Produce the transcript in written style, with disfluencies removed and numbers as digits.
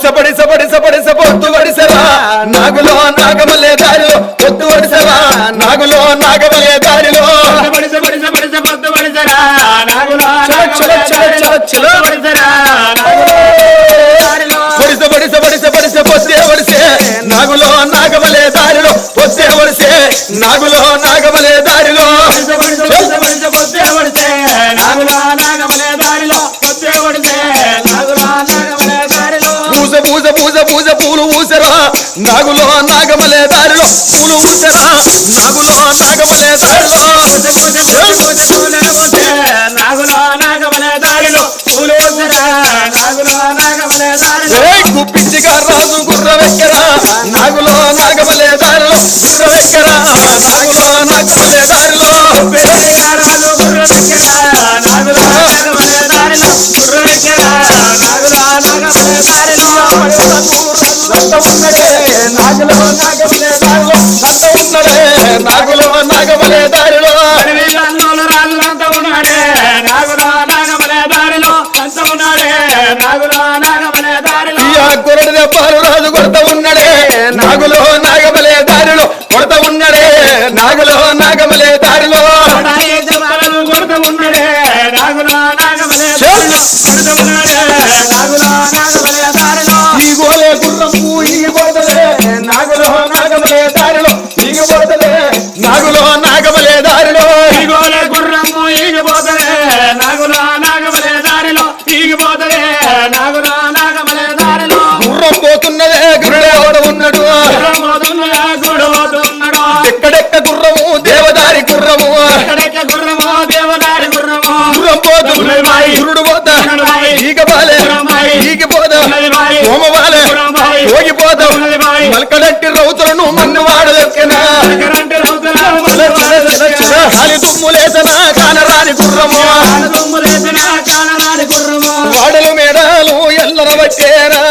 బడిస పొద్దు వడిసరా నాగులో నాగమలే దారిలో పొద్దు వడిసరా నాగులో నాగమలే దారిలో బడిస పొద్దు వడిసరా నాగులో చలో బడిస పొద్దే వడిసే నాగులో నాగమలే దారిలో పొద్దే వడిసే నాగులో నాగమలే దారిలో పొద్దే వడిసే నాగులో నాగమలే దారిలో పొద్దే వడిసే నాగులో నాగమలే దారిలో పూజ పూలు ఊసరా నాగులో నాగమలే దారిలో పూలు ఊసరా నాగులో నాగమలే దారిలో నాగులో నాగమలే దారిలో పూలు ఊసరా నాగులో నాగమలే దారిలో గుప్పించిగా రాజు గుర్రవెక్కరా నాగులో నాగమలే దారిలో గుర్రవెక్కరా నాగులో నాగమలే దారిలో రాజు గుర్రవెక్కరా నాగులో నాగమలే దారిలో గుర్రవెక్కరా నాగులో నాగమలే దారిలో ఉన్నడే నాగులో నాగమలే దారిలో ఉన్నడే నాగులో నాగమలే దారిలో రాజులంతా ఉన్నాడే నాగులో నాగమలే దారిలో అంత ఉన్నాడే నాగులో నాగమలే దారిలో కొరడు దెబ్బలు రాజు కొడత ఉన్నడే నాగులో నాగమలే దారిలో కొడత ఉన్నడే నాగులో నాగమలే దారిలో కొడత ఉన్నాడే నాగులో నాగమలే దారిలో కొడత ఉన్నాడే నాగులో నాగమలే దారిలో ఈ గోలే గుర్రము ఈ పోతలే నాగులో నాగమలే దారిలో ఈగ పోతలే నాగులో నాగమలే దారిలో ఈగోలే గుర్రము ఈగిపోతలే నాగులో నాగమలే దారిలో ఈగిపోతలే నాగులో నాగమలే దారిలో గుర్రం పోతున్నదే గుర్రెవడ ఉన్నాడు గొడవతున్నాడు ఎక్కడెక్క గుర్రము దేవదారి గుర్రము ఎక్కడెక్క గుర్రమో దేవదారి గుర్రమో గుర్రం పోతు గురుడు పోతా ఈగ బాలే ఈగ పోదా సోమవాలే పోగిపోతా మల్కడట్టి రౌతులను మన్ను వాడదెక్కినా కాలి దుమ్ములేసనా కానరాని గుర్రము వాడలు మేడాలు ఎల్లర వచ్చేరా